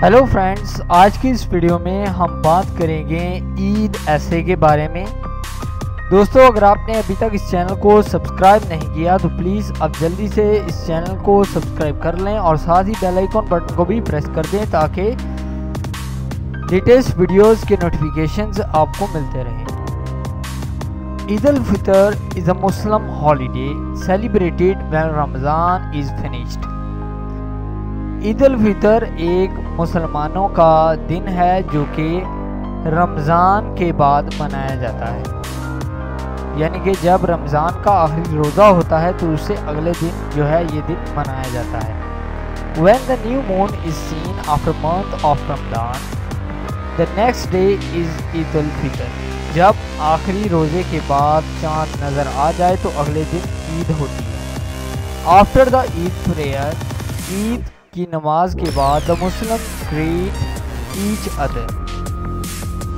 Hello friends, आज की इस वीडियो में हम बात करेंगे ईद ऐसे के बारे में। दोस्तों, अगर आपने अभी तक इस चैनल को सब्सक्राइब नहीं किया तो प्लीज़ अब जल्दी से इस चैनल को सब्सक्राइब कर लें और साथ ही बेल आइकन बटन को भी प्रेस कर दें ताकि लेटेस्ट वीडियोस के नोटिफिकेशंस आपको मिलते रहें। Eid ul Fitr is a Muslim holiday celebrated when Ramzan is finished. Eid ul Fitr एक मुसलमानों का दिन है जो कि रमज़ान के बाद मनाया जाता है, यानी कि जब रमज़ान का आखिरी रोज़ा होता है तो उससे अगले दिन जो है ये दिन मनाया जाता है। When the new moon is seen after month of Ramadan, the next day is Eid ul Fitr. जब आखिरी रोज़े के बाद चाँद नज़र आ जाए तो अगले दिन ईद होती है। After the Eid prayer, Eid की नमाज के बाद the Muslim greet each other,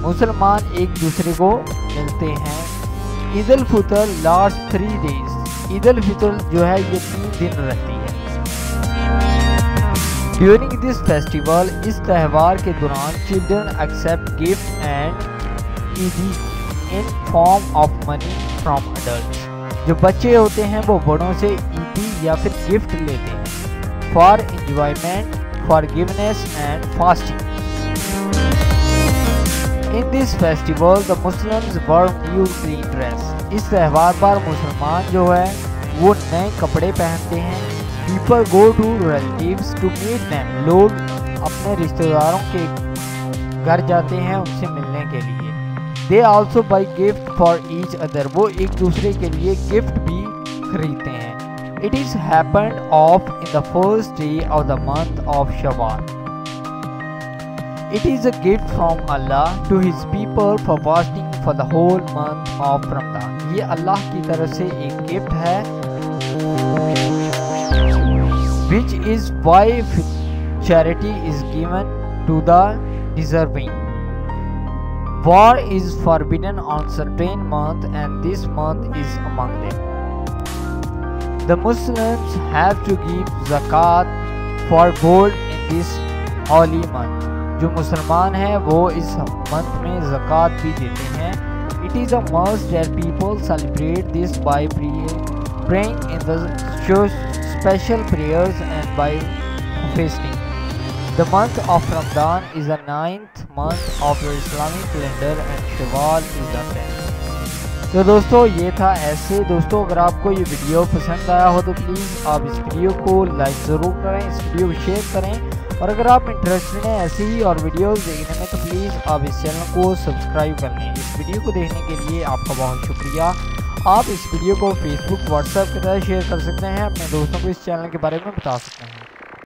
मुसलमान एक दूसरे को मिलते हैं। Eid ul Fitr last 3 days। ईद उल फितर जो है ये 3 दिन रहती है। ड्यूरिंग दिस फेस्टिवल, इस त्यौहार के दौरान चिल्ड्रन एक्सेप्ट गिफ्ट एंड ईदी in form of money from adult. जो बच्चे होते हैं वो बड़ों से ईदी या फिर गिफ्ट लेते हैं for enjoyment, forgiveness and fasting. In this festival, the Muslims wear new green dress. इस त्यौहार पर मुसलमान जो है वो नए कपड़े पहनते हैं। People go to relatives to meet them. लोग अपने रिश्तेदारों के घर जाते हैं उनसे मिलने के लिए। They also buy gift for each other. वो एक दूसरे के लिए गिफ्ट भी खरीदते हैं। It is happened off in the first day of the month of Shawwal. It is a gift from Allah to His people for fasting for the whole month of Ramadan. ये अल्लाह की तरफ से एक gift है, which is why charity is given to the deserving. War is forbidden on certain month and this month is among them. The Muslims have to give zakat for gold in this holy month. जो मुसलमान हैं वो इस month में ज़कात भी देते हैं। It is a must that people celebrate this by praying in the special prayers and by fasting. The month of Ramadan is the 9th month of the Islamic calendar and Shawwal is the 10th. तो दोस्तों, ये था ऐसे। दोस्तों, अगर आपको ये video पसंद आया हो तो प्लीज़ आप इस वीडियो को लाइक ज़रूर करें, इस वीडियो को शेयर करें और अगर आप इंटरेस्टेड हैं ऐसे ही और वीडियोस देखने में तो प्लीज़ आप इस चैनल को सब्सक्राइब कर लें। इस वीडियो को देखने के लिए आपका बहुत शुक्रिया। आप इस वीडियो को फेसबुक, व्हाट्सएप की तरह शेयर कर सकते हैं, अपने दोस्तों को इस चैनल के बारे में बता सकते हैं।